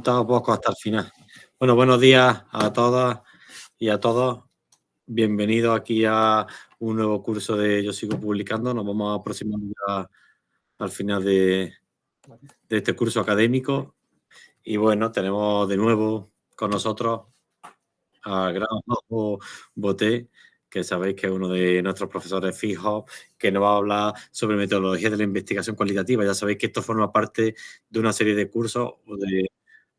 aguantado poco hasta el final. Bueno, buenos días a todas y a todos. Bienvenidos aquí a un nuevo curso de Yo Sigo Publicando. Nos vamos aproximando ya al final de este curso académico. Y bueno, tenemos de nuevo con nosotros al gran Juanjo Boté, que sabéis que es uno de nuestros profesores fijos, que nos va a hablar sobre metodología de la investigación cualitativa. Ya sabéis que esto forma parte de una serie de cursos o de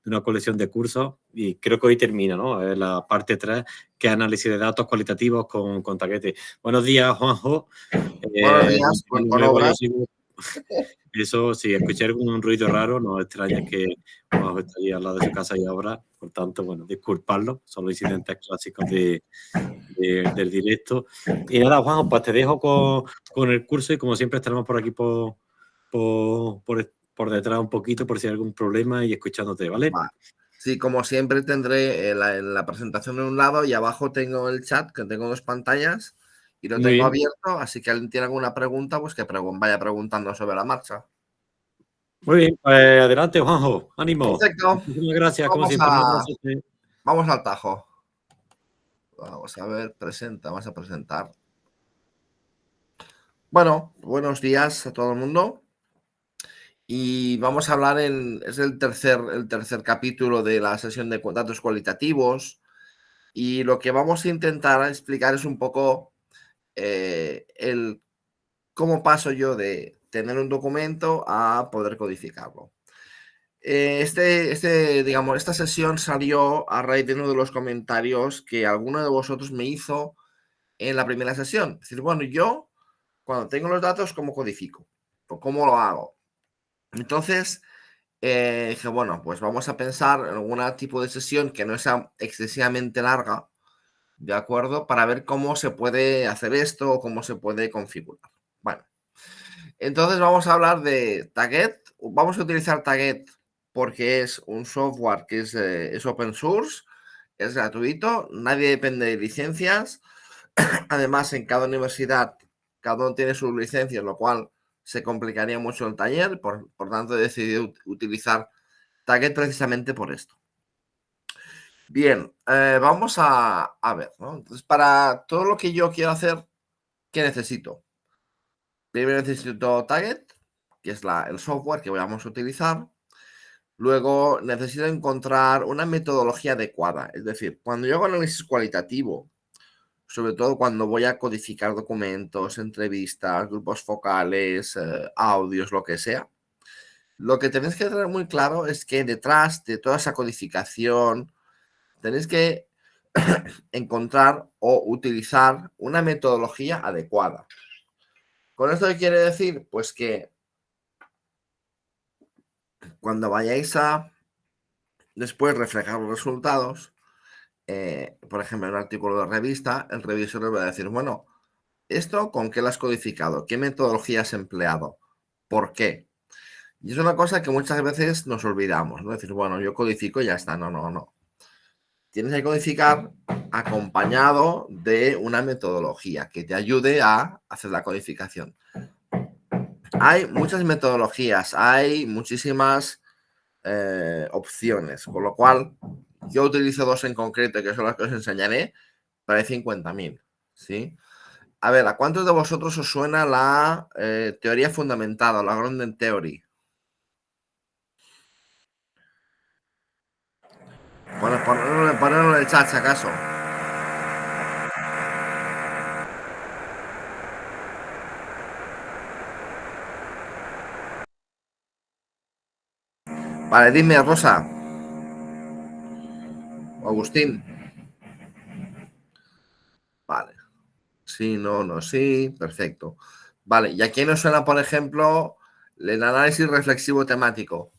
una colección de cursos y creo que hoy termina, ¿no? Es la parte 3, que es análisis de datos cualitativos con Taguete. Buenos días, Juanjo. Buenos días, con obras. Eso, si escucháis algún ruido raro, no extraña que Juanjo está ahí al lado de su casa y ahora, por tanto, bueno, disculpadlo, son los incidentes clásicos del directo. Y nada, Juanjo, pues te dejo con el curso y como siempre estaremos por aquí por detrás un poquito por si hay algún problema y escuchándote, ¿vale? Vale. Sí, como siempre tendré la presentación en un lado y abajo tengo el chat, que tengo dos pantallas y lo tengo abierto, así que alguien tiene alguna pregunta, pues que vaya preguntando sobre la marcha. Muy bien, pues adelante, Juanjo, ánimo. Perfecto. Muchísimas gracias, como siempre. Vamos al tajo. Vamos a ver, vamos a presentar. Bueno, buenos días a todo el mundo. Y vamos a hablar es el tercer capítulo de la sesión de datos cualitativos. Y lo que vamos a intentar explicar es un poco cómo paso yo de tener un documento a poder codificarlo. Digamos, esta sesión salió a raíz de uno de los comentarios que alguno de vosotros me hizo en la primera sesión. Es decir, bueno, yo cuando tengo los datos, ¿cómo codifico? ¿O cómo lo hago? Entonces, dije, bueno, pues vamos a pensar en algún tipo de sesión que no sea excesivamente larga, ¿de acuerdo? Para ver cómo se puede hacer esto o cómo se puede configurar. Bueno, entonces vamos a hablar de Taget. Vamos a utilizar Taget porque es un software que es open source, es gratuito, nadie depende de licencias. Además, en cada universidad, cada uno tiene sus licencias, lo cual se complicaría mucho el taller. Por tanto, he decidido utilizar Taget precisamente por esto. Bien, vamos a ver, ¿no? Entonces, para todo lo que yo quiero hacer, ¿qué necesito? Primero necesito Taget, que es el software que vamos a utilizar. Luego necesito encontrar una metodología adecuada. Es decir, cuando yo hago análisis cualitativo, sobre todo cuando voy a codificar documentos, entrevistas, grupos focales, audios, lo que sea, lo que tenéis que tener muy claro es que detrás de toda esa codificación tenéis que encontrar o utilizar una metodología adecuada. ¿Con esto qué quiere decir? Pues que cuando vayáis a después reflejar los resultados, por ejemplo, en un artículo de revista, el revisor le va a decir, bueno, ¿esto con qué lo has codificado? ¿Qué metodología has empleado? ¿Por qué? Y es una cosa que muchas veces nos olvidamos, ¿no? Decir, bueno, yo codifico y ya está. No, no, no. Tienes que codificar acompañado de una metodología que te ayude a hacer la codificación. Hay muchas metodologías, hay muchísimas opciones, con lo cual yo utilizo dos en concreto, que son las que os enseñaré, para 50.000, ¿sí? A ver, ¿a cuántos de vosotros os suena la teoría fundamentada, la Grounded Theory? Ponedlo en el chat, si acaso. Vale, dime, Rosa. Agustín. Vale. Sí, no, no, sí. Perfecto. Vale, ¿y a quién nos suena, por ejemplo, el análisis reflexivo temático?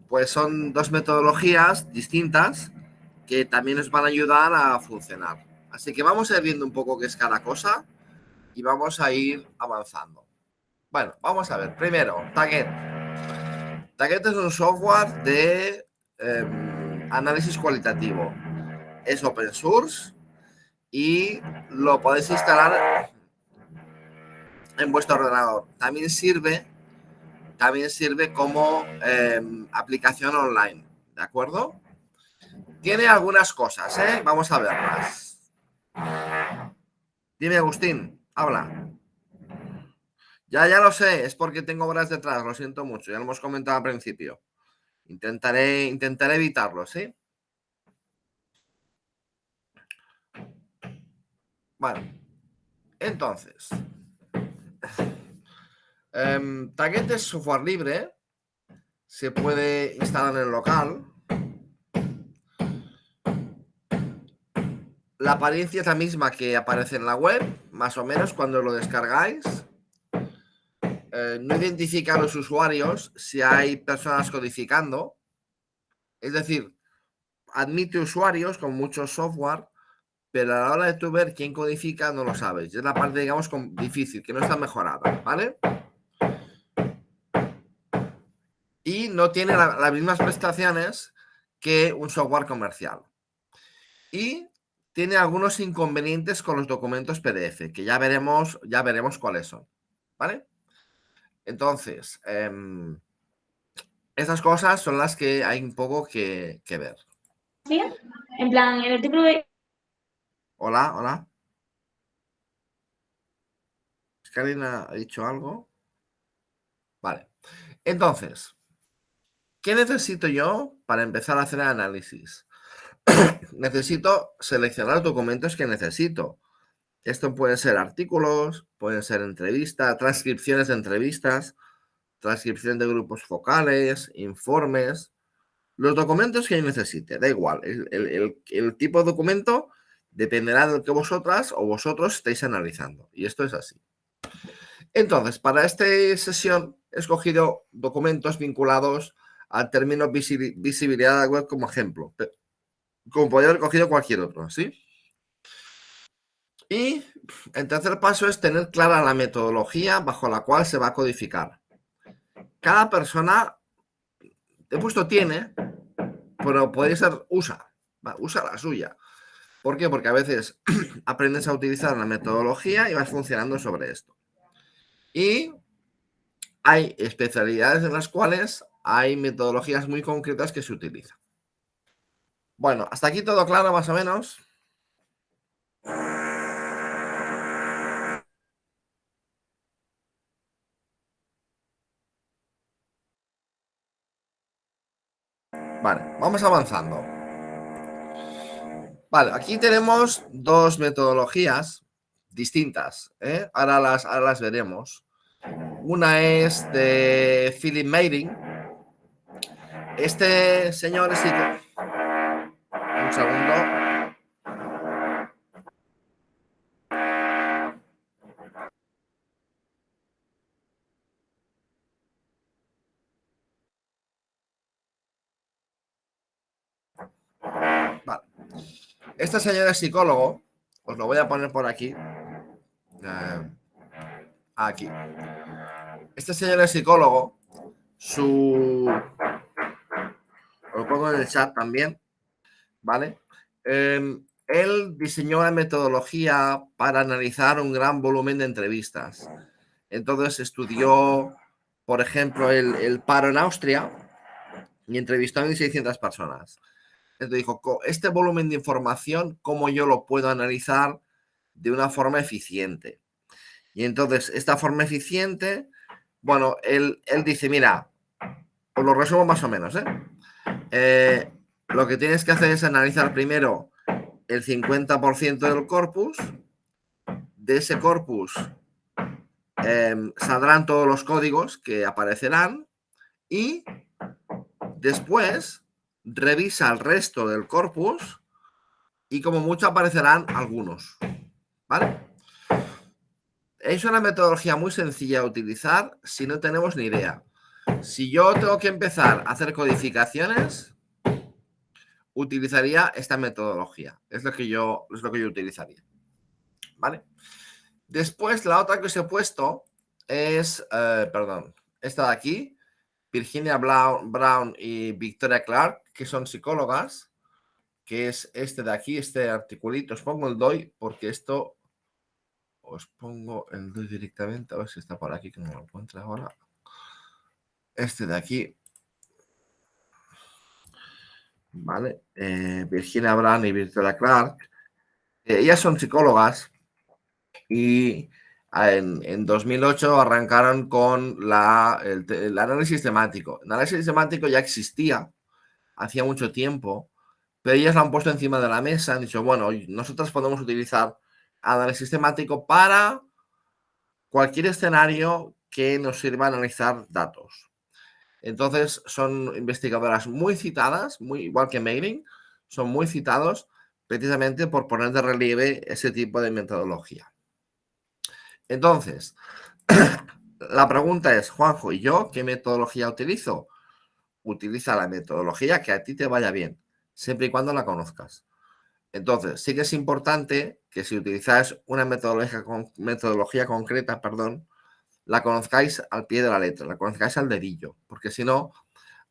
Pues son dos metodologías distintas que también nos van a ayudar a funcionar. Así que vamos a ir viendo un poco qué es cada cosa y vamos a ir avanzando. Bueno, vamos a ver. Primero, Target. Target es un software de análisis cualitativo. Es open source y lo podéis instalar en vuestro ordenador. También sirve como aplicación online, ¿de acuerdo? Tiene algunas cosas, ¿eh? Vamos a verlas. Dime, Agustín, habla. Ya lo sé, es porque tengo horas detrás, lo siento mucho, ya lo hemos comentado al principio. Intentaré evitarlo, ¿sí? Vale. Entonces, Target es software libre, se puede instalar en el local. La apariencia es la misma que aparece en la web, más o menos cuando lo descargáis. No identifica a los usuarios si hay personas codificando. Es decir, admite usuarios con mucho software, pero a la hora de tú ver quién codifica no lo sabes. Es la parte, digamos, difícil, que no está mejorada, ¿vale? Y no tiene las mismas prestaciones que un software comercial. Y tiene algunos inconvenientes con los documentos PDF, que ya veremos cuáles son, ¿vale? Entonces, esas cosas son las que hay un poco que ver. ¿Sí? En plan, el artículo de... Hola. ¿Karina ha dicho algo? Vale. Entonces, ¿qué necesito yo para empezar a hacer el análisis? Necesito seleccionar los documentos que necesito. Esto pueden ser artículos, pueden ser entrevistas, transcripciones de entrevistas, transcripción de grupos focales, informes, los documentos que yo necesite, da igual. El tipo de documento dependerá de lo que vosotras o vosotros estéis analizando. Y esto es así. Entonces, para esta sesión he escogido documentos vinculados al término visibilidad de la web como ejemplo. Como podría haber cogido cualquier otro, ¿sí? Y el tercer paso es tener clara la metodología bajo la cual se va a codificar. Cada persona, he puesto tiene, pero puede ser usa la suya. ¿Por qué? Porque a veces aprendes a utilizar la metodología y vas funcionando sobre esto. Y hay especialidades en las cuales hay metodologías muy concretas que se utilizan. Bueno, hasta aquí todo claro más o menos. Vale, vamos avanzando. Vale, aquí tenemos dos metodologías distintas, ¿eh? Ahora las veremos. Una es de Philip Meiring. Este señor es... Un segundo. Vale. Este señor es psicólogo. Os lo voy a poner por aquí. Aquí. Este señor es psicólogo. Lo pongo en el chat también. ¿Vale? Él diseñó la metodología para analizar un gran volumen de entrevistas. Entonces estudió, por ejemplo, el paro en Austria y entrevistó a 1.600 personas. Entonces dijo, este volumen de información, ¿cómo yo lo puedo analizar de una forma eficiente? Y entonces, esta forma eficiente, bueno, él dice, mira, os lo resumo más o menos, lo que tienes que hacer es analizar primero el 50% del corpus. De ese corpus saldrán todos los códigos que aparecerán y después revisa el resto del corpus y como mucho aparecerán algunos, ¿vale? Es una metodología muy sencilla de utilizar si no tenemos ni idea. Si yo tengo que empezar a hacer codificaciones, utilizaría esta metodología. Es lo que yo utilizaría, ¿vale? Después, la otra que os he puesto es, perdón, esta de aquí, Virginia Brown y Victoria Clark, que son psicólogas, que es este de aquí, este articulito. Os pongo el DOI porque esto, os pongo el DOI directamente, a ver si está por aquí, que no lo encuentro ahora. Este de aquí. ¿Vale? Virginia Brown y Victoria Clark. Ellas son psicólogas y en 2008 arrancaron con el análisis temático. El análisis temático ya existía hacía mucho tiempo, pero ellas lo han puesto encima de la mesa. Han dicho, bueno, nosotros podemos utilizar análisis temático para cualquier escenario que nos sirva a analizar datos. Entonces, son investigadoras muy citadas, muy igual que Meiring, son muy citados precisamente por poner de relieve ese tipo de metodología. Entonces, la pregunta es, Juanjo, ¿y yo qué metodología utilizo? Utiliza la metodología que a ti te vaya bien, siempre y cuando la conozcas. Entonces, sí que es importante que si utilizáis una metodología concreta, la conozcáis al pie de la letra, la conozcáis al dedillo, porque si no,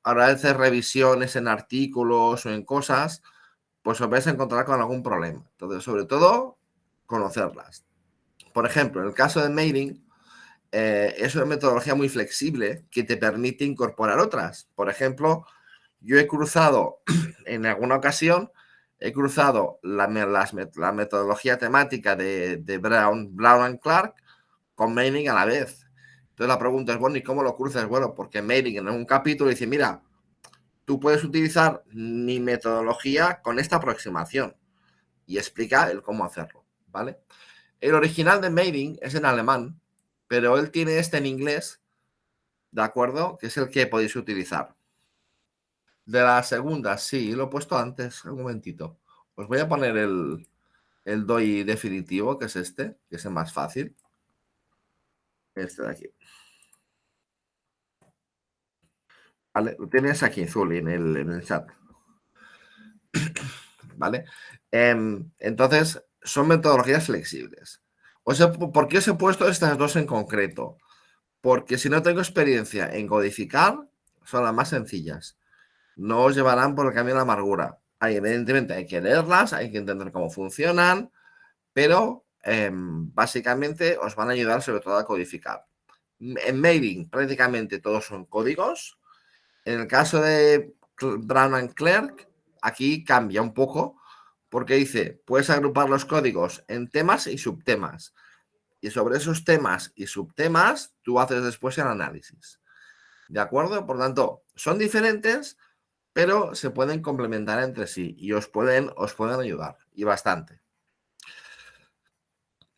ahora de hacer revisiones en artículos o en cosas, pues os vais a encontrar con algún problema. Entonces, sobre todo, conocerlas. Por ejemplo, en el caso de Meiring, es una metodología muy flexible que te permite incorporar otras. Por ejemplo, yo he cruzado, en alguna ocasión, he cruzado la metodología temática de Brown and Clark con Meiring a la vez. Entonces la pregunta es, bueno, ¿y cómo lo cruzas? Bueno, porque Meiring en un capítulo dice, mira, tú puedes utilizar mi metodología con esta aproximación y explica el cómo hacerlo, ¿vale? El original de Meiring es en alemán, pero él tiene este en inglés, ¿de acuerdo? Que es el que podéis utilizar. De la segunda, sí, lo he puesto antes, un momentito. Os voy a poner el DOI definitivo, que es este, que es el más fácil. Este de aquí. ¿Vale? Lo tienes aquí, Zuli, en el chat. ¿Vale? Entonces, son metodologías flexibles. ¿Por qué os he puesto estas dos en concreto? Porque si no tengo experiencia en codificar, son las más sencillas. No os llevarán por el camino de la amargura. Evidentemente hay que leerlas, hay que entender cómo funcionan, pero básicamente os van a ayudar sobre todo a codificar. En Meiring prácticamente todos son códigos. En el caso de Brown and Clark, aquí cambia un poco porque dice, puedes agrupar los códigos en temas y subtemas. Y sobre esos temas y subtemas, tú haces después el análisis. ¿De acuerdo? Por tanto, son diferentes, pero se pueden complementar entre sí y os pueden ayudar. Y bastante.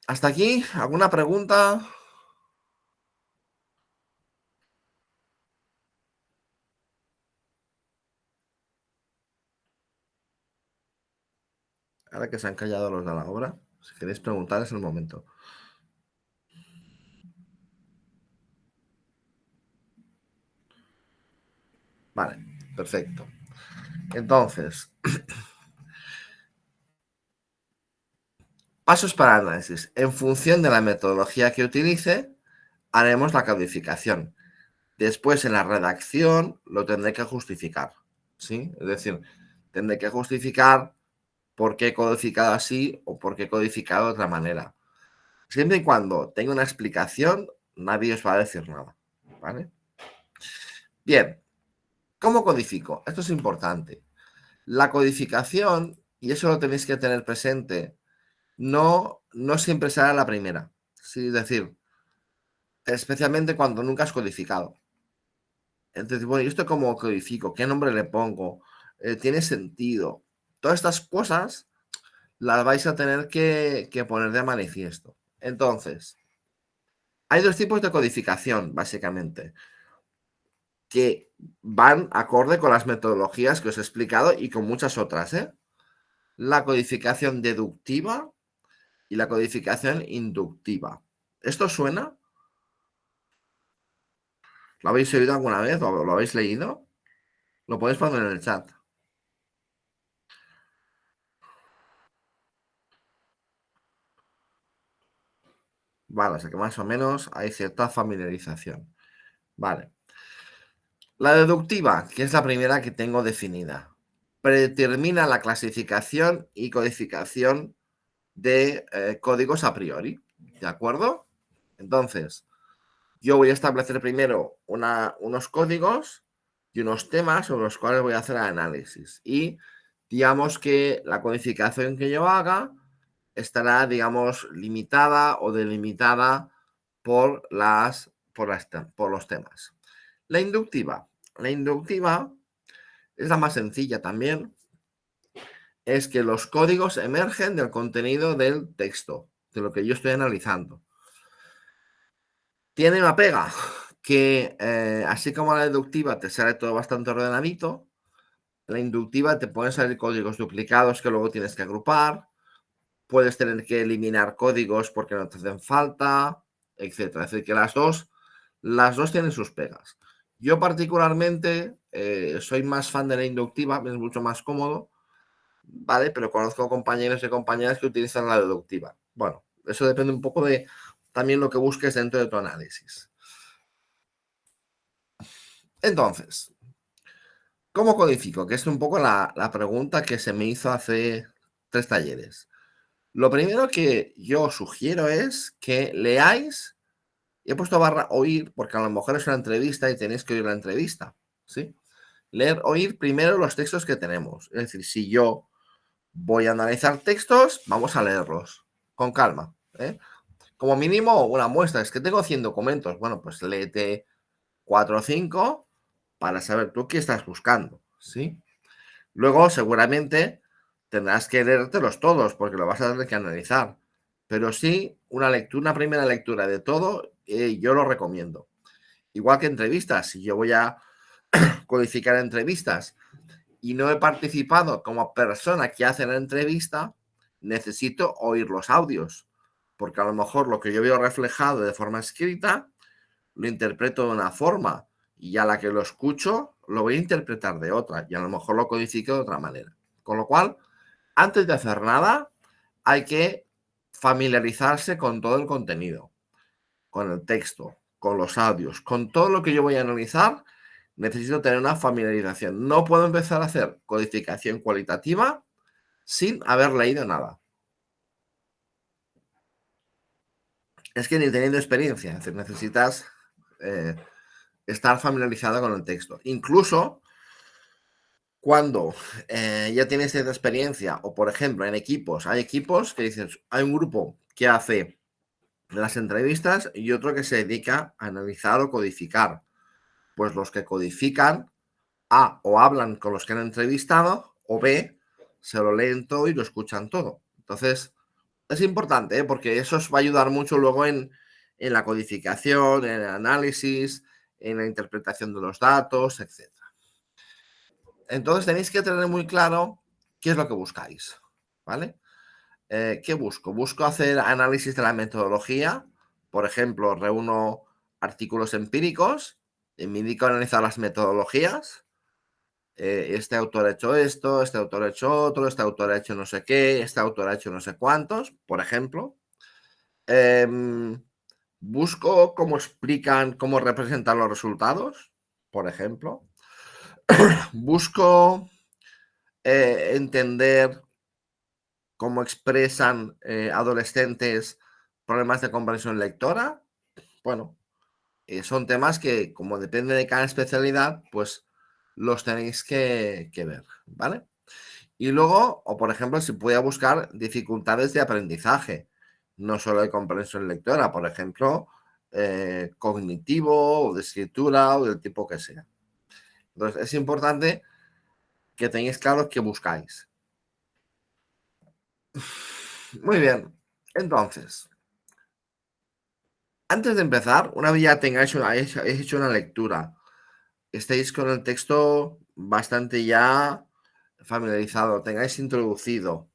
¿Hasta aquí? ¿Alguna pregunta? Ahora que se han callado los de la obra, si queréis preguntar es el momento. Vale, perfecto. Entonces, pasos para análisis. En función de la metodología que utilice, haremos la codificación. Después, en la redacción, lo tendré que justificar. ¿Sí? Es decir, tendré que justificar por qué he codificado así o por qué he codificado de otra manera. Siempre y cuando tenga una explicación, nadie os va a decir nada. ¿Vale? Bien, ¿cómo codifico? Esto es importante. La codificación, y eso lo tenéis que tener presente, no siempre será la primera. ¿Sí? Es decir, especialmente cuando nunca has codificado. Entonces, bueno, ¿y esto cómo codifico? ¿Qué nombre le pongo? ¿Tiene sentido? Todas estas cosas las vais a tener que poner de manifiesto. Entonces, hay dos tipos de codificación, básicamente, que van acorde con las metodologías que os he explicado y con muchas otras, ¿eh? La codificación deductiva y la codificación inductiva. ¿Esto suena? ¿Lo habéis oído alguna vez o lo habéis leído? Lo podéis poner en el chat. Vale, o sea que más o menos hay cierta familiarización. Vale. La deductiva, que es la primera que tengo definida, predetermina la clasificación y codificación de códigos a priori. ¿De acuerdo? Entonces, yo voy a establecer primero unos códigos y unos temas sobre los cuales voy a hacer análisis. Y digamos que la codificación que yo haga estará, digamos, limitada o delimitada por los temas. La inductiva. La inductiva es la más sencilla también. Es que los códigos emergen del contenido del texto, de lo que yo estoy analizando. Tiene una pega, que así como la deductiva te sale todo bastante ordenadito, la inductiva te pueden salir códigos duplicados que luego tienes que agrupar, puedes tener que eliminar códigos porque no te hacen falta, etcétera. Es decir, que las dos tienen sus pegas. Yo particularmente soy más fan de la inductiva, es mucho más cómodo, ¿vale? Pero conozco compañeros y compañeras que utilizan la deductiva. Bueno, eso depende un poco de también lo que busques dentro de tu análisis. Entonces, ¿cómo codifico? Que es un poco la pregunta que se me hizo hace 3 talleres. Lo primero que yo sugiero es que leáis, y he puesto barra oír, porque a lo mejor es una entrevista y tenéis que oír la entrevista, ¿sí? Oír primero los textos que tenemos. Es decir, si yo voy a analizar textos, vamos a leerlos con calma, ¿eh? Como mínimo una muestra. Es que tengo 100 documentos. Bueno, pues léete 4 o 5 para saber tú qué estás buscando, ¿sí? Luego, seguramente, tendrás que leértelos todos porque lo vas a tener que analizar. Pero sí, una primera lectura de todo, yo lo recomiendo. Igual que entrevistas. Si yo voy a codificar entrevistas y no he participado como persona que hace la entrevista, necesito oír los audios. Porque a lo mejor lo que yo veo reflejado de forma escrita, lo interpreto de una forma y a la que lo escucho, lo voy a interpretar de otra y a lo mejor lo codifico de otra manera. Con lo cual, antes de hacer nada, hay que familiarizarse con todo el contenido, con el texto, con los audios, con todo lo que yo voy a analizar. Necesito tener una familiarización. No puedo empezar a hacer codificación cualitativa sin haber leído nada. Es que ni teniendo experiencia, es decir, necesitas estar familiarizado con el texto. Incluso cuando ya tienes cierta experiencia, o por ejemplo, en equipos, hay equipos que dicen, hay un grupo que hace las entrevistas y otro que se dedica a analizar o codificar. Pues los que codifican, A, o hablan con los que han entrevistado, o B, se lo leen todo y lo escuchan todo. Entonces, es importante, porque eso os va a ayudar mucho luego en la codificación, en el análisis, en la interpretación de los datos, etc. Entonces tenéis que tener muy claro qué es lo que buscáis, ¿vale? ¿Qué busco? Busco hacer análisis de la metodología. Por ejemplo, reúno artículos empíricos y me dedico a analizar las metodologías. Este autor ha hecho esto, este autor ha hecho otro, este autor ha hecho no sé qué, este autor ha hecho no sé cuántos, por ejemplo. Busco cómo explican, cómo representan los resultados, por ejemplo. Busco entender cómo expresan adolescentes problemas de comprensión lectora. Bueno, son temas que, como depende de cada especialidad, pues los tenéis que ver, ¿vale? Y luego, o por ejemplo, si voy a buscar dificultades de aprendizaje, no solo de comprensión lectora, por ejemplo, cognitivo o de escritura o del tipo que sea. Entonces, es importante que tengáis claro qué buscáis. Muy bien. Entonces, antes de empezar, una vez ya hayáis hecho una lectura, estéis con el texto bastante ya familiarizado, tengáis introducido.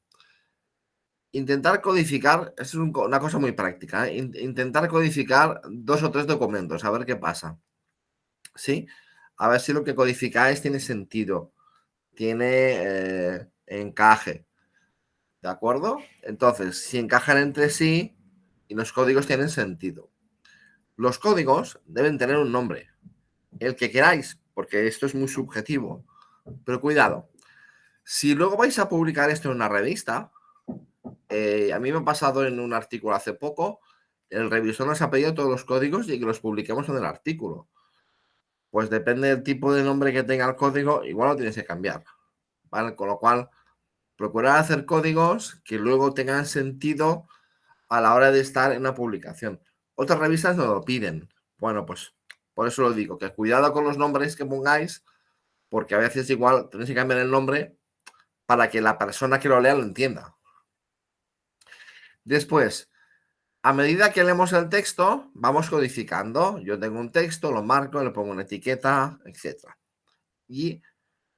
Intentar codificar, es una cosa muy práctica, ¿eh? Intentar codificar 2 o 3 documentos, a ver qué pasa. ¿Sí? A ver si lo que codificáis tiene sentido, tiene encaje. ¿De acuerdo? Entonces, si encajan entre sí, y los códigos tienen sentido. Los códigos deben tener un nombre, el que queráis, porque esto es muy subjetivo. Pero cuidado, si luego vais a publicar esto en una revista, a mí me ha pasado en un artículo hace poco, el revisor nos ha pedido todos los códigos y que los publiquemos en el artículo. Pues depende del tipo de nombre que tenga el código, igual lo tienes que cambiar, ¿vale? Con lo cual, procurar hacer códigos que luego tengan sentido a la hora de estar en una publicación. Otras revistas nos lo piden. Bueno, pues por eso lo digo, que cuidado con los nombres que pongáis, porque a veces igual tenéis que cambiar el nombre para que la persona que lo lea lo entienda. Después, a medida que leemos el texto, vamos codificando. Yo tengo un texto, lo marco, le pongo una etiqueta, etc. Y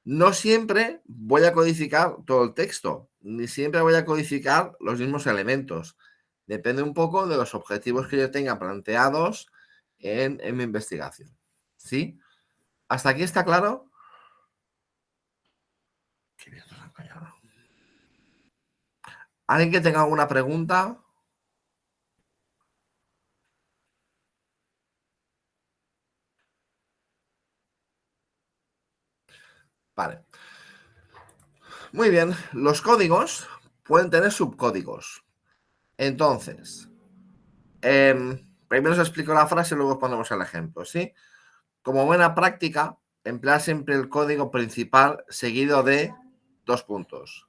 no siempre voy a codificar todo el texto, ni siempre voy a codificar los mismos elementos. Depende un poco de los objetivos que yo tenga planteados en mi investigación. ¿Sí? ¿Hasta aquí está claro? ¿Alguien que tenga alguna pregunta? Vale. Muy bien. Los códigos pueden tener subcódigos. Entonces, primero os explico la frase y luego ponemos el ejemplo, ¿sí? Como buena práctica, emplear siempre el código principal seguido de 2 puntos.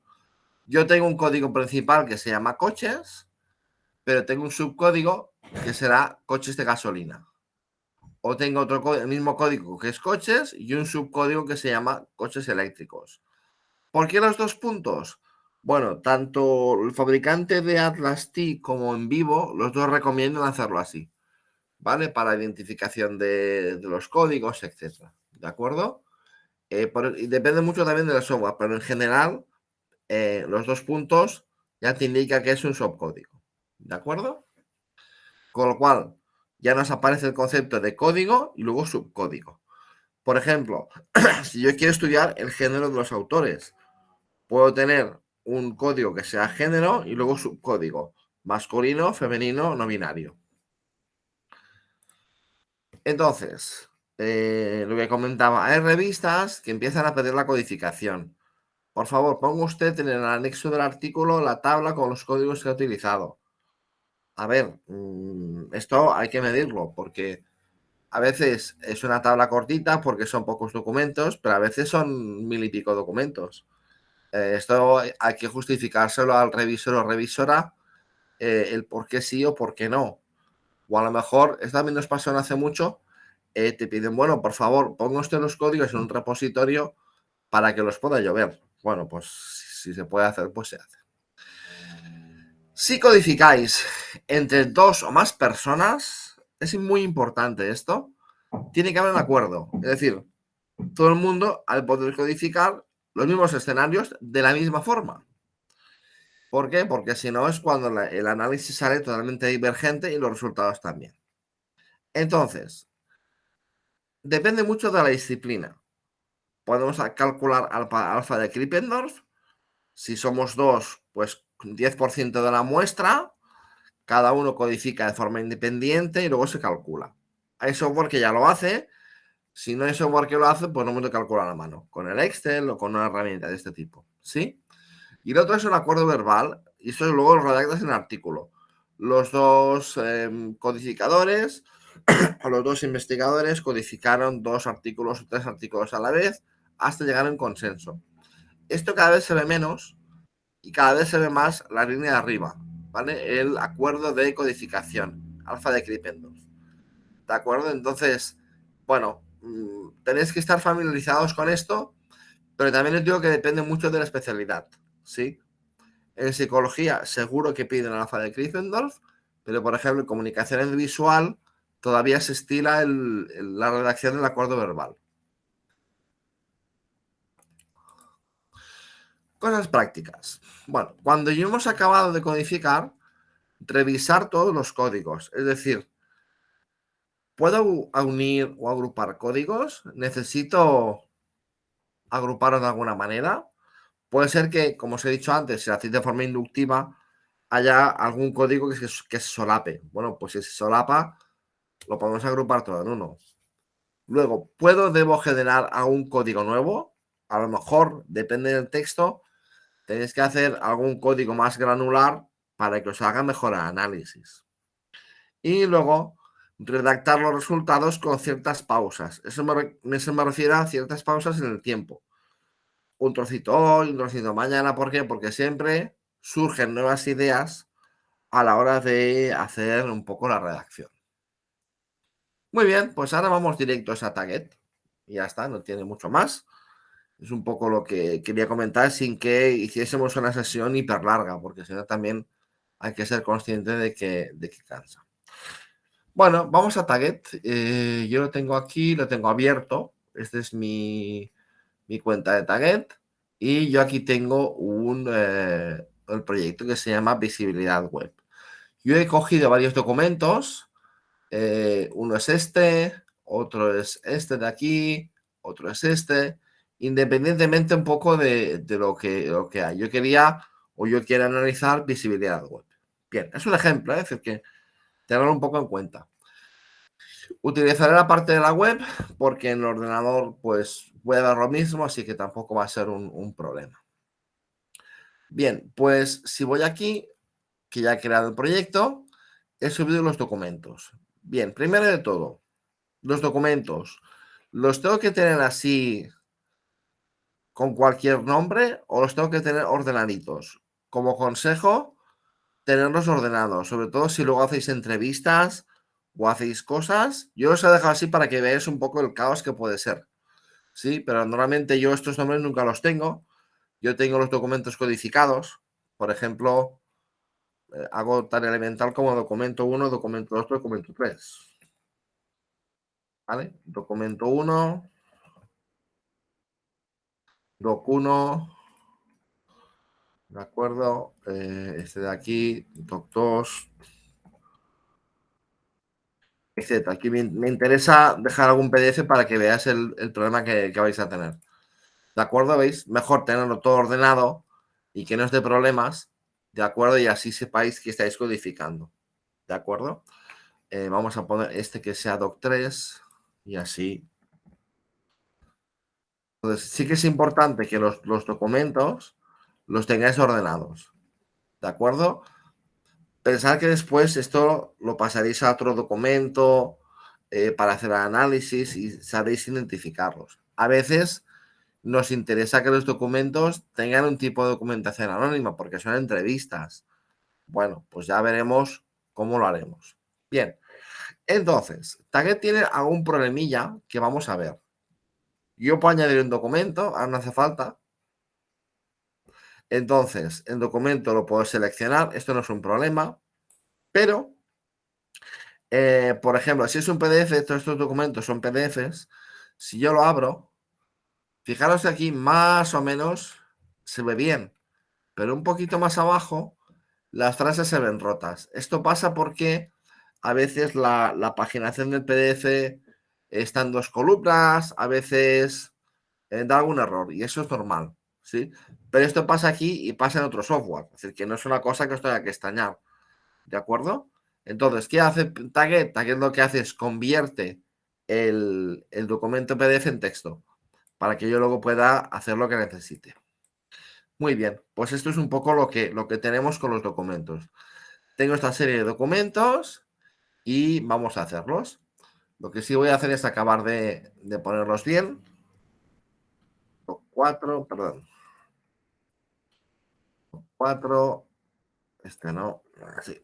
Yo tengo un código principal que se llama coches, pero tengo un subcódigo que será coches de gasolina. O tengo el mismo código que es coches y un subcódigo que se llama coches eléctricos. ¿Por qué los 2 puntos? Bueno, tanto el fabricante de Atlas T como En Vivo, los dos recomiendan hacerlo así, ¿vale? Para identificación de los códigos, etc. ¿De acuerdo? Y depende mucho también del software, pero en general los 2 puntos ya te indica que es un subcódigo. ¿De acuerdo? Con lo cual, ya nos aparece el concepto de código y luego subcódigo. Por ejemplo, si yo quiero estudiar el género de los autores, puedo tener un código que sea género y luego subcódigo, masculino, femenino, no binario. Entonces, lo que comentaba, hay revistas que empiezan a pedir la codificación. Por favor, ponga usted en el anexo del artículo la tabla con los códigos que ha utilizado. A ver, esto hay que medirlo porque a veces es una tabla cortita porque son pocos documentos, pero a veces son 1000 y pico documentos. Esto hay que justificárselo al revisor o revisora el por qué sí o por qué no. O a lo mejor, esto también nos pasó no hace mucho, te piden, bueno, por favor, ponga usted los códigos en un repositorio para que los pueda yo ver. Bueno, pues si se puede hacer, pues se hace. Si codificáis entre 2 o más personas, es muy importante esto, tiene que haber un acuerdo. Es decir, todo el mundo al poder codificar los mismos escenarios de la misma forma. ¿Por qué? Porque si no es cuando el análisis sale totalmente divergente y los resultados también. Entonces, depende mucho de la disciplina. Podemos calcular alfa de Krippendorff. Si somos 2, pues 10% de la muestra. Cada uno codifica de forma independiente y luego se calcula. Hay software que ya lo hace. Si no hay software que lo hace, pues no me lo calcula a la mano. Con el Excel o con una herramienta de este tipo. ¿Sí? Y lo otro es un acuerdo verbal. Y eso luego lo redactas en el artículo. Los 2 codificadores o los 2 investigadores codificaron 2 artículos o 3 artículos a la vez hasta llegar a un consenso. Esto cada vez se ve menos y cada vez se ve más la línea de arriba, ¿vale? El acuerdo de codificación, alfa de Krippendorff. ¿De acuerdo? Entonces, bueno, tenéis que estar familiarizados con esto, pero también os digo que depende mucho de la especialidad, ¿sí? En psicología seguro que piden el alfa de Krippendorff, pero por ejemplo en comunicación visual todavía se estila la redacción del acuerdo verbal. Cosas prácticas. Bueno, cuando ya hemos acabado de codificar, revisar todos los códigos. Es decir, ¿puedo unir o agrupar códigos? ¿Necesito agruparlos de alguna manera? Puede ser que, como os he dicho antes, si lo hacéis de forma inductiva, haya algún código que se solape. Bueno, pues si se solapa, lo podemos agrupar todo en uno. Luego, ¿debo generar algún código nuevo? A lo mejor, depende del texto, tenéis que hacer algún código más granular para que os haga mejor el análisis. Y luego, redactar los resultados con ciertas pausas. Eso me refiere a ciertas pausas en el tiempo. Un trocito hoy, un trocito mañana. ¿Por qué? Porque siempre surgen nuevas ideas a la hora de hacer un poco la redacción. Muy bien, pues ahora vamos directos a Target. Y ya está, no tiene mucho más. Es un poco lo que quería comentar sin que hiciésemos una sesión hiper larga, porque si no también hay que ser consciente de que cansa. Bueno, vamos a Target. Yo lo tengo aquí, lo tengo abierto. Este es mi cuenta de Target. Y yo aquí tengo el proyecto que se llama Visibilidad Web. Yo he cogido varios documentos. Uno es este, otro es este de aquí, otro es este, independientemente un poco de lo que hay. Yo quiero analizar visibilidad web. Bien, es un ejemplo, es decir, que tenerlo un poco en cuenta. Utilizaré la parte de la web porque en el ordenador pues puede dar lo mismo, así que tampoco va a ser un problema. Bien, pues si voy aquí, que ya he creado el proyecto, he subido los documentos. Bien, primero de todo, los documentos, ¿los tengo que tener así con cualquier nombre o los tengo que tener ordenaditos? Como consejo, tenerlos ordenados, sobre todo si luego hacéis entrevistas o hacéis cosas. Yo os he dejado así para que veáis un poco el caos que puede ser. Sí, pero normalmente yo estos nombres nunca los tengo. Yo tengo los documentos codificados. Por ejemplo, hago tan elemental como documento 1, documento 2, documento 3. ¿Vale? Documento 1, doc 1, ¿de acuerdo? Este de aquí, doc 2, etc. Aquí me interesa dejar algún PDF para que veáis el problema que vais a tener. ¿De acuerdo? ¿Veis? Mejor tenerlo todo ordenado y que no os dé problemas, ¿de acuerdo? Y así sepáis que estáis codificando. ¿De acuerdo? Vamos a poner este que sea doc 3 y así. Entonces, sí que es importante que los documentos los tengáis ordenados. ¿De acuerdo? Pensad que después esto lo pasaréis a otro documento para hacer el análisis y sabréis identificarlos. A veces nos interesa que los documentos tengan un tipo de documentación anónima porque son entrevistas. Bueno, pues ya veremos cómo lo haremos. Bien, entonces, Target tiene algún problemilla que vamos a ver. Yo puedo añadir un documento, ahora no hace falta. Entonces, el documento lo puedo seleccionar, esto no es un problema, pero, por ejemplo, si es un PDF, todos estos documentos son PDFs, si yo lo abro, fijaros que aquí más o menos se ve bien, pero un poquito más abajo las frases se ven rotas. Esto pasa porque a veces la paginación del PDF está en dos columnas, a veces da algún error y eso es normal, ¿sí? Pero esto pasa aquí y pasa en otro software, es decir, que no es una cosa que os tenga que extrañar, ¿de acuerdo? Entonces, ¿qué hace Target? Target lo que hace es convierte el documento PDF en texto para que yo luego pueda hacer lo que necesite. Muy bien, pues esto es un poco lo que tenemos con los documentos. Tengo esta serie de documentos y vamos a hacerlos. Lo que sí voy a hacer es acabar de ponerlos bien. 4, perdón. 4, este no, así.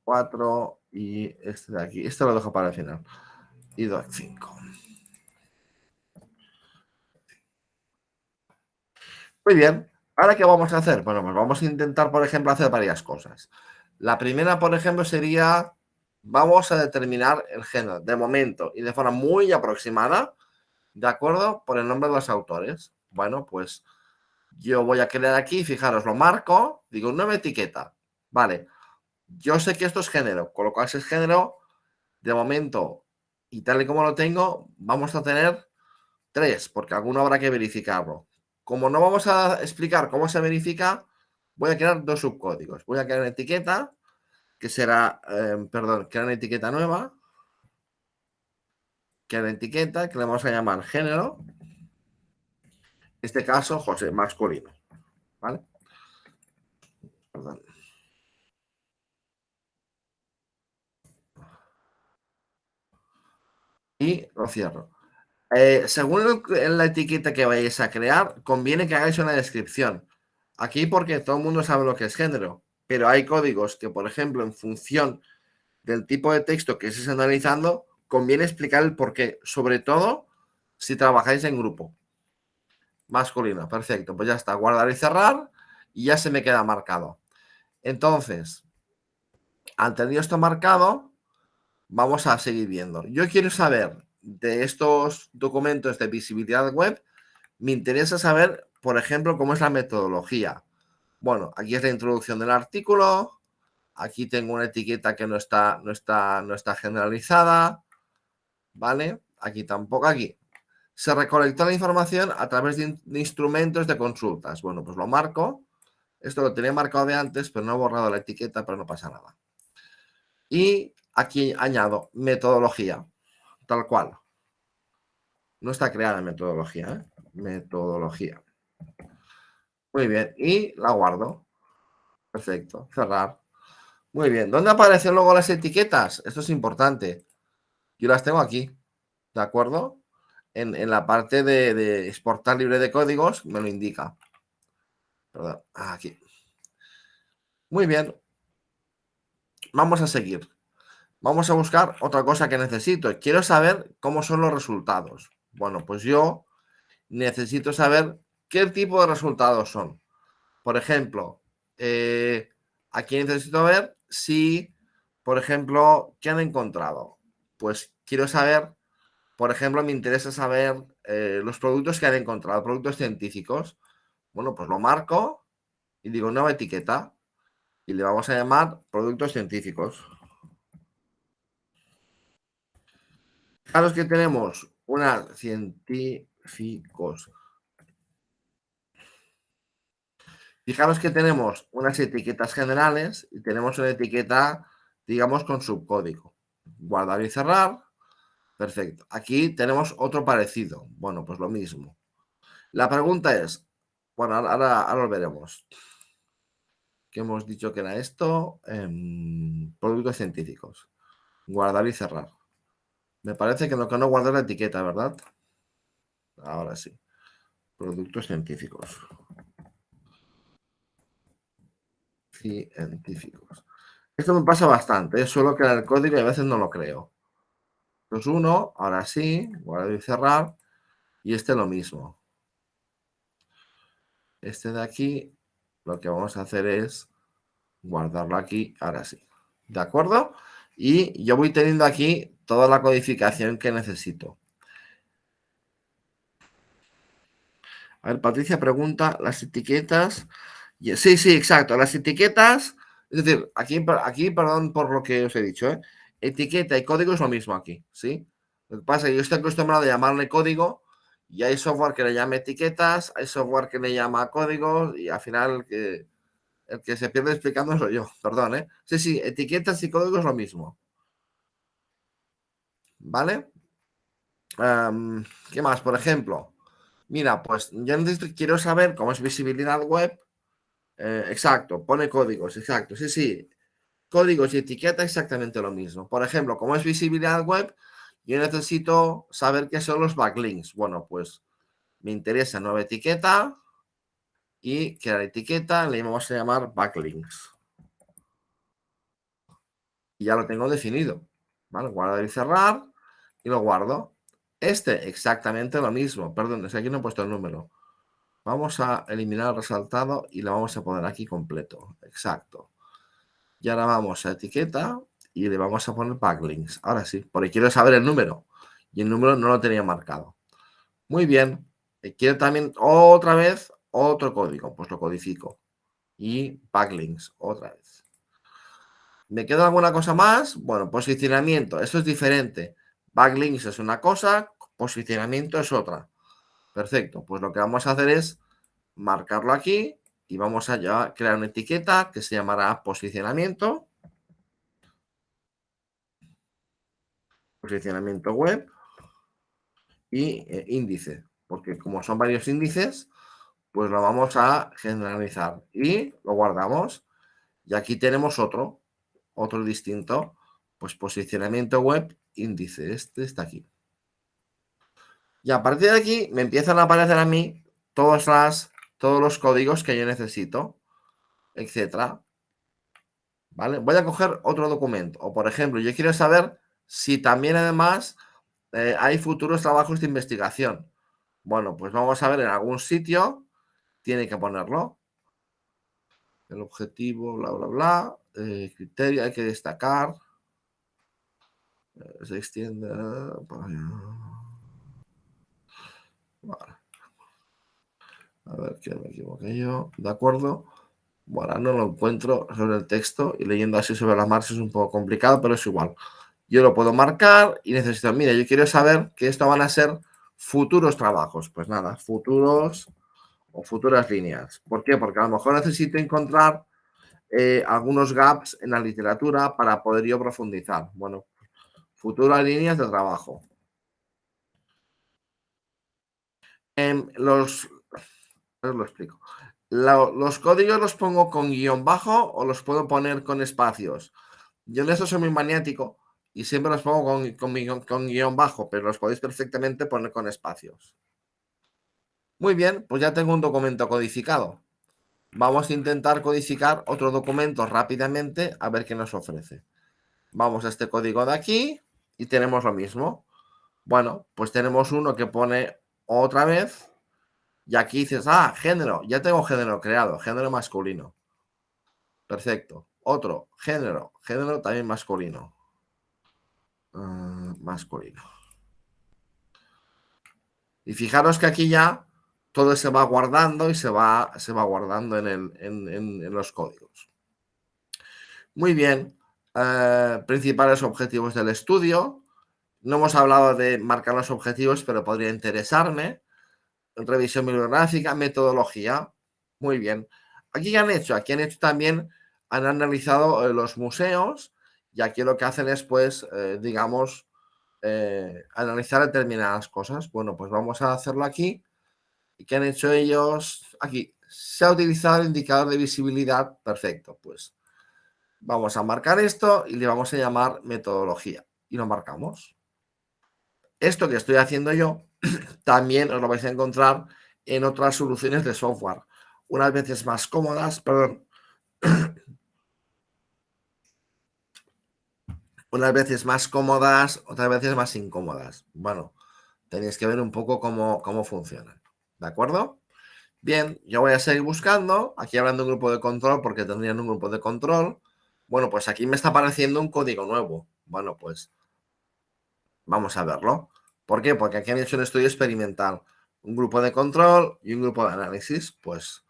4 y este de aquí. Este lo dejo para el final. Y doc 5. Muy bien. ¿Ahora qué vamos a hacer? Bueno, pues vamos a intentar, por ejemplo, hacer varias cosas. La primera, por ejemplo, sería, vamos a determinar el género, de momento y de forma muy aproximada, ¿de acuerdo? Por el nombre de los autores. Bueno, pues yo voy a crear aquí, fijaros, lo marco, digo, nueva etiqueta. Vale, yo sé que esto es género, con lo cual si es género, de momento, y tal y como lo tengo, vamos a tener 3, porque alguno habrá que verificarlo. Como no vamos a explicar cómo se verifica, voy a crear dos subcódigos. Voy a crear una etiqueta que será, crear una etiqueta nueva. Crear una etiqueta que le vamos a llamar género. En este caso, José, masculino. ¿Vale? Perdón. Y lo cierro. Según la etiqueta que vayáis a crear, conviene que hagáis una descripción. Aquí porque todo el mundo sabe lo que es género, pero hay códigos que, por ejemplo, en función del tipo de texto que estéis analizando, conviene explicar el porqué, sobre todo si trabajáis en grupo. Masculino, perfecto, pues ya está, guardar y cerrar y ya se me queda marcado. Entonces, al tener esto marcado, vamos a seguir viendo. Yo quiero saber de estos documentos de visibilidad web, me interesa saber, por ejemplo, cómo es la metodología. Bueno, aquí es la introducción del artículo. Aquí tengo una etiqueta que no está generalizada. ¿Vale? Aquí tampoco. Aquí. Se recolectó la información a través de instrumentos de consultas. Bueno, pues lo marco. Esto lo tenía marcado de antes, pero no he borrado la etiqueta, pero no pasa nada. Y aquí añado metodología, tal cual. No está creada metodología, ¿eh? Metodología. Muy bien. Y la guardo. Perfecto. Cerrar. Muy bien. ¿Dónde aparecen luego las etiquetas? Esto es importante. Yo las tengo aquí. ¿De acuerdo? En la parte de exportar libre de códigos me lo indica. Perdón. Aquí. Muy bien. Vamos a seguir. Vamos a buscar otra cosa que necesito. Quiero saber cómo son los resultados. Bueno, pues yo necesito saber qué tipo de resultados son. Por ejemplo, aquí necesito ver si, por ejemplo, ¿qué han encontrado? Pues quiero saber, por ejemplo, me interesa saber los productos que han encontrado, productos científicos. Bueno, pues lo marco y digo nueva etiqueta y le vamos a llamar productos científicos. Fijaros que tenemos una científicos. Fijaros que tenemos unas etiquetas generales y tenemos una etiqueta, digamos, con subcódigo. Guardar y cerrar. Perfecto. Aquí tenemos otro parecido. Bueno, pues lo mismo. La pregunta es, bueno, ahora lo veremos. ¿Qué hemos dicho que era esto? Productos científicos. Guardar y cerrar. Me parece que lo que no guarda es la etiqueta, ¿verdad? Ahora sí. Productos científicos. Científicos. Esto me pasa bastante. Suelo crear el código y a veces no lo creo. Entonces uno, ahora sí, guardar y cerrar. Y este lo mismo. Este de aquí, lo que vamos a hacer es guardarlo aquí, ahora sí. ¿De acuerdo? Y yo voy teniendo aquí toda la codificación que necesito. A ver, Patricia pregunta, las etiquetas. Sí, sí, exacto. Las etiquetas, es decir, aquí perdón por lo que os he dicho, ¿eh? Etiqueta y código es lo mismo aquí, ¿sí? Lo que pasa es que yo estoy acostumbrado a llamarle código y hay software que le llama etiquetas, hay software que le llama códigos y al final el que se pierde explicando soy yo, perdón, ¿eh? Sí, sí, etiquetas y código es lo mismo. ¿Vale? ¿Qué más? Por ejemplo, mira, pues yo quiero saber cómo es visibilidad web. Exacto, pone códigos, exacto. Sí, sí, códigos y etiqueta exactamente lo mismo. Por ejemplo, como es visibilidad web, yo necesito saber qué son los backlinks. Bueno, pues me interesa nueva etiqueta y que la etiqueta le vamos a llamar backlinks. Y ya lo tengo definido. ¿Vale? Guardar y cerrar y lo guardo. Este exactamente lo mismo. Perdón, es que aquí no he puesto el número. Vamos a eliminar el resaltado y lo vamos a poner aquí completo. Exacto. Y ahora vamos a etiqueta y le vamos a poner backlinks. Ahora sí, porque quiero saber el número. Y el número no lo tenía marcado. Muy bien. Quiero también otra vez otro código. Pues lo codifico. Y backlinks otra vez. ¿Me queda alguna cosa más? Bueno, posicionamiento. Eso es diferente. Backlinks es una cosa, posicionamiento es otra. Perfecto. Pues lo que vamos a hacer es marcarlo aquí y vamos a ya crear una etiqueta que se llamará posicionamiento. Posicionamiento web y índice, porque como son varios índices, pues lo vamos a generalizar y lo guardamos. Y aquí tenemos otro distinto, pues posicionamiento web, índice, este está aquí. Y a partir de aquí me empiezan a aparecer a mí todos los códigos que yo necesito, etcétera. ¿Vale? Voy a coger otro documento. O por ejemplo, yo quiero saber si también además hay futuros trabajos de investigación. Bueno, pues vamos a ver en algún sitio, tiene que ponerlo. El objetivo, bla, bla, bla. Criterio, hay que destacar. Se extiende. Vale. A ver, que me equivoqué yo. De acuerdo. Bueno, no lo encuentro sobre el texto y leyendo así sobre la marcha es un poco complicado, pero es igual. Yo lo puedo marcar y necesito, mira, yo quiero saber que esto van a ser futuros trabajos. Pues nada, futuros o futuras líneas. ¿Por qué? Porque a lo mejor necesito encontrar algunos gaps en la literatura para poder yo profundizar. Bueno, futuras líneas de trabajo. Os lo explico. Los códigos los pongo con guión bajo o los puedo poner con espacios. Yo en eso soy muy maniático y siempre los pongo con guión bajo, pero los podéis perfectamente poner con espacios. Muy bien, pues ya tengo un documento codificado. Vamos a intentar codificar otro documento rápidamente a ver qué nos ofrece. Vamos a este código de aquí y tenemos lo mismo. Bueno, pues tenemos uno que pone otra vez y aquí dices, género, ya tengo género creado, género masculino. Perfecto. Otro, género también masculino. Masculino. Y fijaros que aquí ya todo se va guardando y se va guardando en los códigos. Muy bien. Principales objetivos del estudio. No hemos hablado de marcar los objetivos, pero podría interesarme. Revisión bibliográfica, metodología. Muy bien. Aquí han hecho también, han analizado los museos y aquí lo que hacen es, pues, digamos, analizar determinadas cosas. Bueno, pues vamos a hacerlo aquí. ¿Y qué han hecho ellos? Aquí se ha utilizado el indicador de visibilidad. Perfecto, pues vamos a marcar esto y le vamos a llamar metodología y lo marcamos. Esto que estoy haciendo yo también os lo vais a encontrar en otras soluciones de software, unas veces más cómodas, unas veces más cómodas, otras veces más incómodas. Bueno, tenéis que ver un poco cómo funcionan, ¿de acuerdo? Bien, yo voy a seguir buscando, aquí hablando de un grupo de control, porque tendrían un grupo de control. Bueno, pues aquí me está apareciendo un código nuevo. Bueno, pues vamos a verlo. ¿Por qué? Porque aquí han hecho un estudio experimental. Un grupo de control y un grupo de análisis. Pues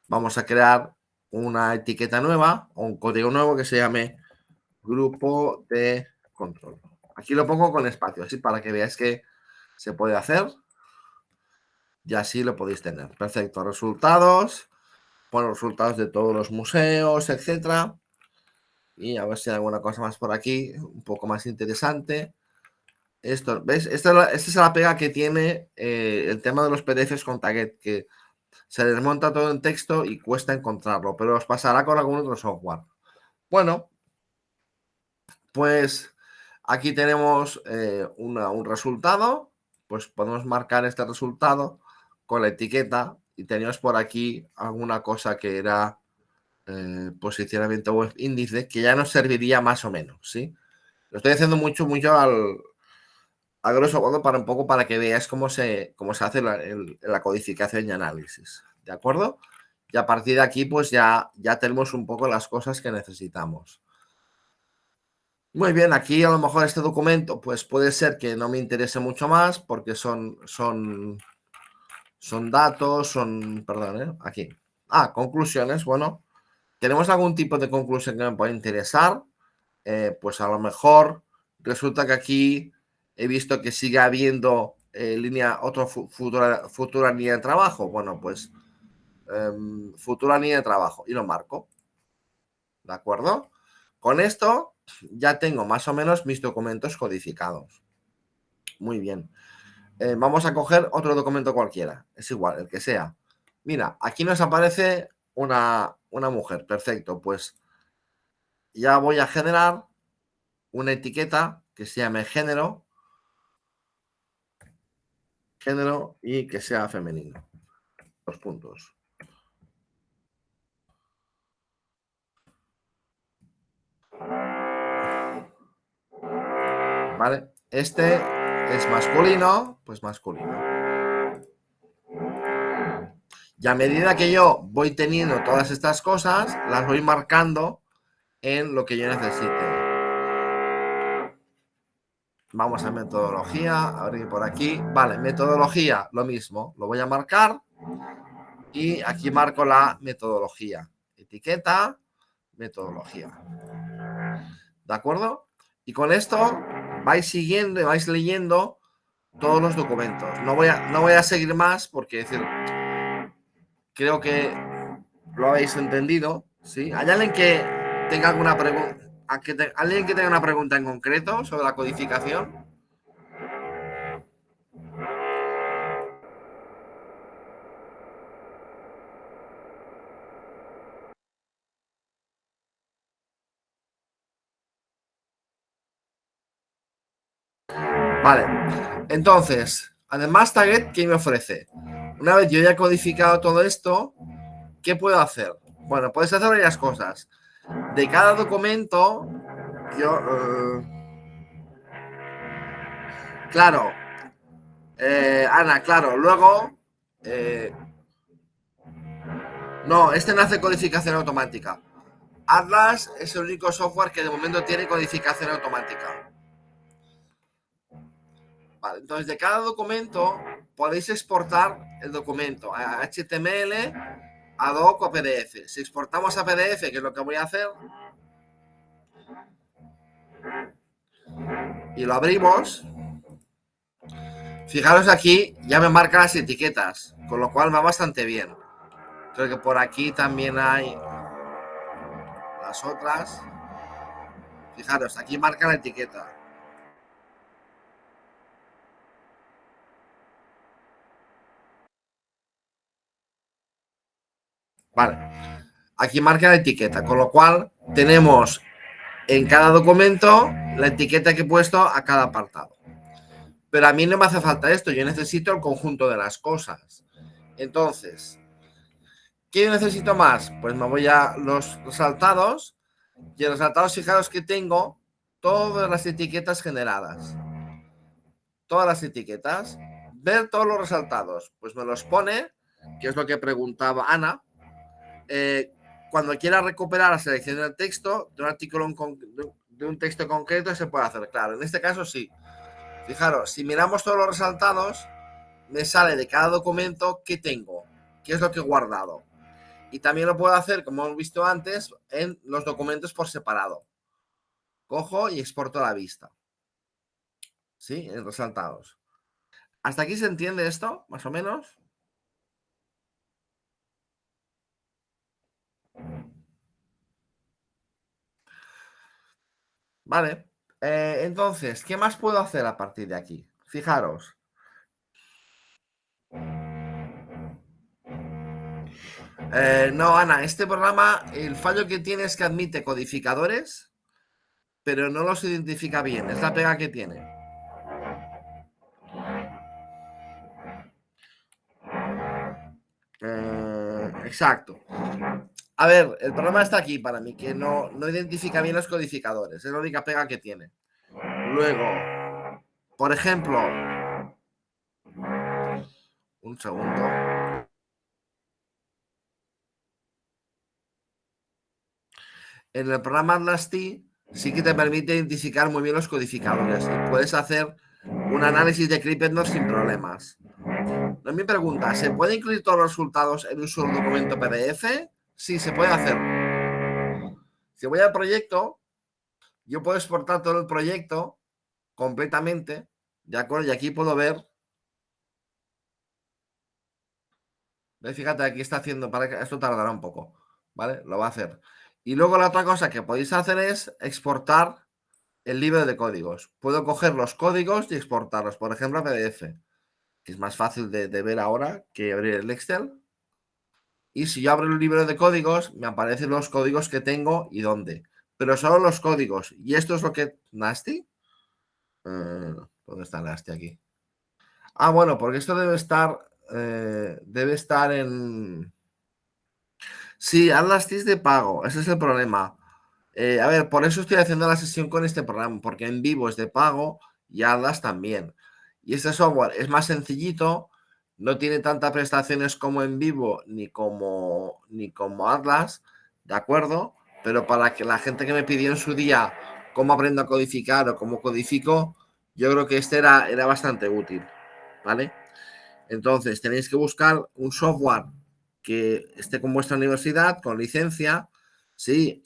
vamos a crear una etiqueta nueva o un código nuevo que se llame grupo de control. Aquí lo pongo con espacio, así para que veáis que se puede hacer. Y así lo podéis tener. Perfecto. Resultados. Bueno, resultados de todos los museos, etcétera. Y a ver si hay alguna cosa más por aquí, un poco más interesante. Esto, ¿ves? Esta es la pega que tiene el tema de los PDFs con Taget, que se desmonta todo en texto y cuesta encontrarlo, pero os pasará con algún otro software. Bueno, pues aquí tenemos un resultado, pues podemos marcar este resultado con la etiqueta y teníamos por aquí alguna cosa que era posicionamiento web índice, que ya nos serviría más o menos, ¿sí? Lo estoy haciendo mucho a grosso modo para que veáis cómo se hace la codificación y análisis, ¿de acuerdo? Y a partir de aquí, pues ya tenemos un poco las cosas que necesitamos. Muy bien, aquí a lo mejor este documento, pues puede ser que no me interese mucho más porque son datos, perdón, aquí. Conclusiones, bueno. ¿Tenemos algún tipo de conclusión que me pueda interesar? Pues a lo mejor resulta que aquí he visto que sigue habiendo futura línea de trabajo. Bueno, pues futura línea de trabajo y lo marco. ¿De acuerdo? Con esto ya tengo más o menos mis documentos codificados. Muy bien. Vamos a coger otro documento cualquiera. Es igual, el que sea. Mira, aquí nos aparece una mujer. Perfecto, pues ya voy a generar una etiqueta que se llame género y que sea femenino. 2 puntos. ¿Vale? Este es masculino, pues masculino. Y a medida que yo voy teniendo todas estas cosas, las voy marcando en lo que yo necesite. Vamos a metodología, abrir por aquí. Vale, metodología, lo mismo. Lo voy a marcar y aquí marco la metodología. Etiqueta, metodología. ¿De acuerdo? Y con esto vais siguiendo y vais leyendo todos los documentos. No voy a seguir más porque decir, creo que lo habéis entendido. ¿Sí? ¿Hay alguien que tenga alguna pregunta? ¿Alguien que tenga una pregunta en concreto sobre la codificación? Vale, entonces, además target, ¿qué me ofrece? Una vez yo ya he codificado todo esto, ¿qué puedo hacer? Bueno, puedes hacer varias cosas. De cada documento, yo... claro, Ana, claro, luego... no, este no hace codificación automática. Atlas es el único software que de momento tiene codificación automática. Vale, entonces de cada documento podéis exportar el documento a HTML, a doc o a PDF. Si exportamos a PDF, que es lo que voy a hacer, y lo abrimos, fijaros aquí, ya me marca las etiquetas, con lo cual va bastante bien. Creo que por aquí también hay las otras. Fijaros, aquí marca la etiqueta. Vale, aquí marca la etiqueta, con lo cual tenemos en cada documento la etiqueta que he puesto a cada apartado. Pero a mí no me hace falta esto, yo necesito el conjunto de las cosas. Entonces, ¿qué necesito más? Pues me voy a los resultados y en los resultados fijaros que tengo todas las etiquetas generadas. Todas las etiquetas. Ver todos los resultados. Pues me los pone, que es lo que preguntaba Ana. Cuando quiera recuperar la selección del texto de un artículo de un texto concreto se puede hacer. Claro, en este caso sí. Fijaros, si miramos todos los resultados, me sale de cada documento qué tengo, qué es lo que he guardado. Y también lo puedo hacer, como hemos visto antes, en los documentos por separado. Cojo y exporto a la vista. ¿Sí? En resultados. ¿Hasta aquí se entiende esto, más o menos? Vale. Entonces, ¿qué más puedo hacer a partir de aquí? Fijaros. No, Ana, este programa, el fallo que tiene es que admite codificadores, pero no los identifica bien. Es la pega que tiene. Exacto. A ver, el problema está aquí para mí, que no identifica bien los codificadores. Es la única pega que tiene. Luego, por ejemplo, un segundo. En el programa AtlasT sí que te permite identificar muy bien los codificadores y puedes hacer un análisis de Clipper sin problemas. No me pregunta, ¿se puede incluir todos los resultados en un solo documento PDF? Sí, se puede hacer. Si voy al proyecto, yo puedo exportar todo el proyecto completamente, ¿de acuerdo? Y aquí puedo ver Fíjate, aquí está haciendo, para que esto tardará un poco, ¿vale? Lo va a hacer. Y luego la otra cosa que podéis hacer es exportar el libro de códigos. Puedo coger los códigos y exportarlos, por ejemplo, a PDF, que es más fácil de ver ahora que abrir el Excel. Y si yo abro el libro de códigos, me aparecen los códigos que tengo y dónde. Pero solo los códigos. Y esto es lo que... ¿Nasty? ¿Dónde está Nasty aquí? Ah, bueno, porque esto debe estar en... Sí, Atlas es de pago, ese es el problema. A ver, por eso estoy haciendo la sesión con este programa, porque en vivo es de pago y Atlas también. Y este software es más sencillito, no tiene tantas prestaciones como en vivo ni como Atlas, ¿de acuerdo? Pero para que la gente que me pidió en su día cómo aprendo a codificar o cómo codifico, yo creo que este era bastante útil, ¿vale? Entonces, tenéis que buscar un software que esté con vuestra universidad, con licencia. Sí,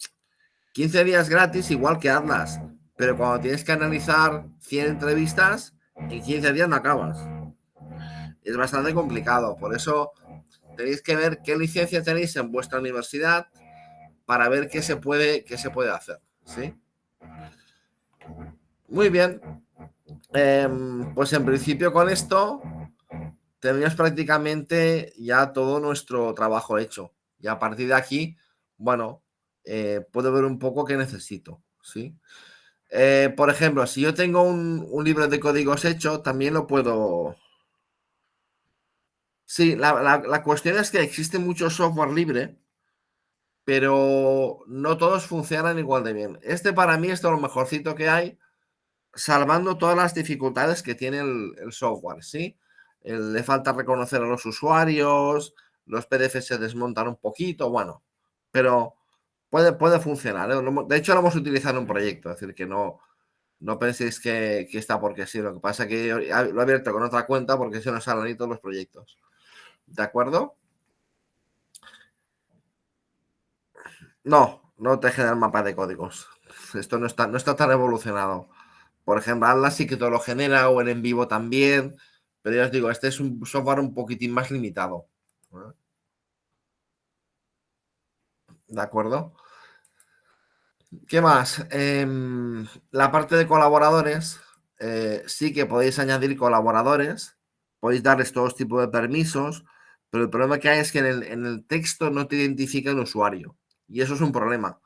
15 días gratis, igual que Atlas. Pero cuando tienes que analizar 100 entrevistas, en 15 días no acabas. Es bastante complicado. Por eso tenéis que ver qué licencia tenéis en vuestra universidad para ver qué se puede hacer. ¿Sí? Muy bien. Pues en principio con esto tenemos prácticamente ya todo nuestro trabajo hecho. Y a partir de aquí, bueno, puedo ver un poco qué necesito, ¿sí? Por ejemplo, si yo tengo un libro de códigos hecho, también lo puedo... Sí, la cuestión es que existe mucho software libre, pero no todos funcionan igual de bien. Este para mí es lo mejorcito que hay, salvando todas las dificultades que tiene el software, ¿sí? Le falta reconocer a los usuarios, los PDF se desmontan un poquito, bueno, pero puede funcionar, ¿eh? De hecho, lo hemos utilizado en un proyecto, es decir, que no penséis que está porque sí, lo que pasa es que lo he abierto con otra cuenta porque se nos salen ahí todos los proyectos. ¿De acuerdo? No te genera el mapa de códigos. Esto no está tan evolucionado. Por ejemplo, Atlas sí que te lo genera o en vivo también, pero ya os digo, este es un software un poquitín más limitado. ¿De acuerdo? ¿Qué más? La parte de colaboradores, sí que podéis añadir colaboradores, podéis darles todo tipo de permisos, pero el problema que hay es que en el texto no te identifica el usuario. Y eso es un problema,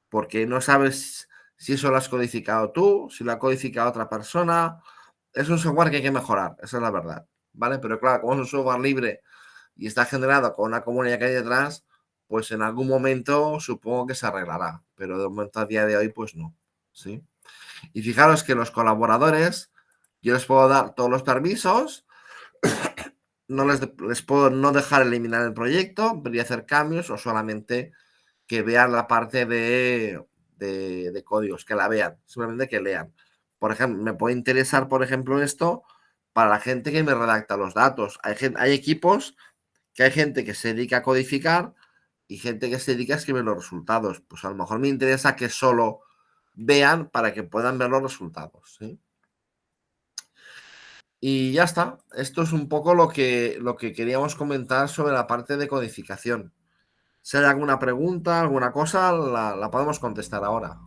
porque no sabes si eso lo has codificado tú, si lo ha codificado otra persona. Es un software que hay que mejorar, esa es la verdad, ¿vale? Pero claro, como es un software libre y está generado con una comunidad que hay detrás, pues en algún momento supongo que se arreglará, pero de momento a día de hoy pues no, ¿sí? Y fijaros que los colaboradores, yo les puedo dar todos los permisos, no les puedo no dejar eliminar el proyecto, ver y hacer cambios o solamente que vean la parte de códigos, que la vean, simplemente que lean. Por ejemplo, me puede interesar, por ejemplo, esto para la gente que me redacta los datos. Hay equipos que hay gente que se dedica a codificar y gente que se dedica a escribir los resultados. Pues a lo mejor me interesa que solo vean para que puedan ver los resultados, ¿sí? Y ya está. Esto es un poco lo que queríamos comentar sobre la parte de codificación. Si hay alguna pregunta, alguna cosa, la podemos contestar ahora.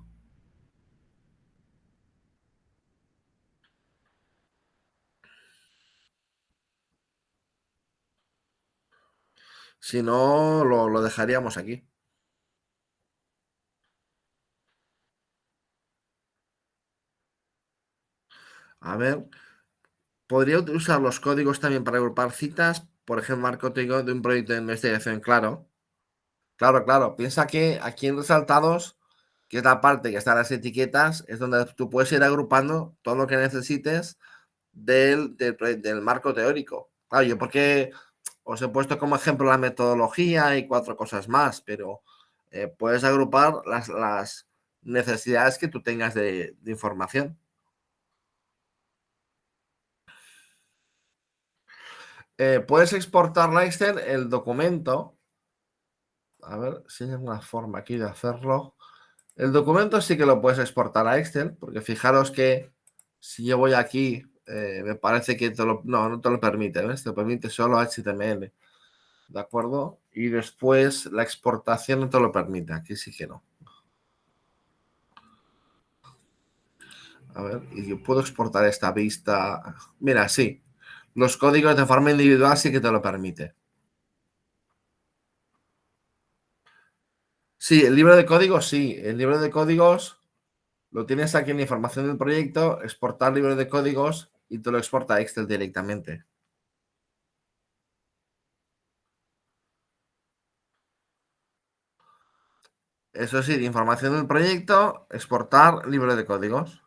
Si no, lo dejaríamos aquí. A ver, podría usar los códigos también para agrupar citas, por ejemplo, marco código de un proyecto de investigación, claro. Claro. Piensa que aquí en resaltados, que es la parte que están las etiquetas, es donde tú puedes ir agrupando todo lo que necesites del marco teórico. Claro, yo porque os he puesto como ejemplo la metodología y 4 cosas más, pero puedes agrupar las necesidades que tú tengas de información. Puedes exportar a Excel el documento. A ver si hay alguna forma aquí de hacerlo. El documento sí que lo puedes exportar a Excel, porque fijaros que si yo voy aquí, me parece que no te lo permite, ¿ves? Te permite solo HTML. ¿De acuerdo? Y después la exportación no te lo permite. Aquí sí que no. A ver, y yo puedo exportar esta vista. Mira, sí. Los códigos de forma individual sí que te lo permite. Sí, el libro de códigos sí. El libro de códigos lo tienes aquí en la información del proyecto, exportar libro de códigos y te lo exporta a Excel directamente. Eso sí, información del proyecto, exportar libro de códigos.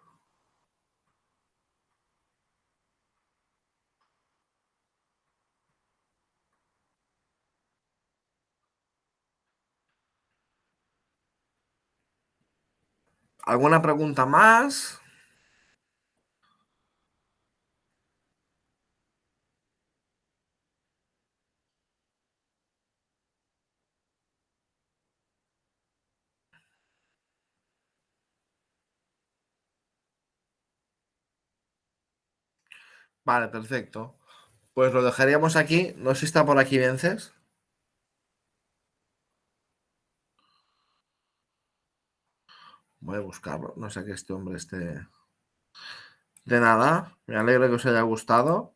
¿Alguna pregunta más? Vale, perfecto. Pues lo dejaríamos aquí. No sé si está por aquí Vences. Voy a buscarlo. No sé que este hombre esté... De nada. Me alegro que os haya gustado.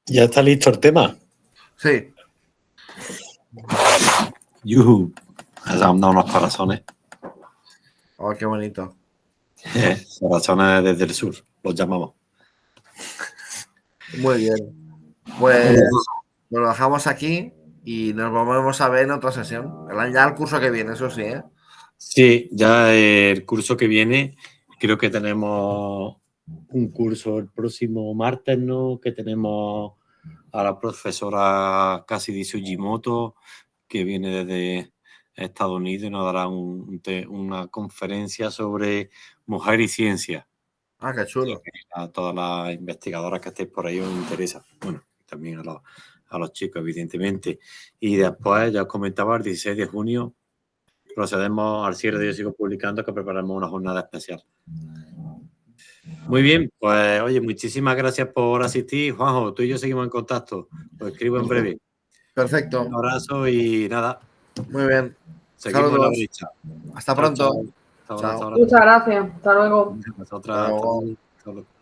¿Ya está listo el tema? Sí. ¡Yuhu! Has dado unos corazones. Oh, qué bonito. Corazones desde el sur, los llamamos. Muy bien. Pues lo dejamos aquí y nos volvemos a ver en otra sesión. Ya el curso que viene, eso sí, ¿eh? Sí, ya el curso que viene, creo que tenemos un curso el próximo martes, ¿no? Que tenemos a la profesora Cassidy Sugimoto, que viene desde Estados Unidos y nos dará una conferencia sobre mujer y ciencia. Ah, qué chulo. A todas las investigadoras que estéis por ahí os interesa. Bueno, también a los chicos, evidentemente. Y después, ya os comentaba, el 16 de junio procedemos al cierre de Yo Sigo Publicando, que preparamos una jornada especial. Muy bien, pues oye, muchísimas gracias por asistir. Juanjo, tú y yo seguimos en contacto. Lo escribo en breve. Perfecto. Un abrazo y nada. Muy bien. Seguimos en la Saludos. brecha. Hasta Chao, pronto. chao. Hasta ahora, Chao. hasta ahora. Muchas gracias. Hasta luego. Hasta otra. Hasta luego. Hasta luego.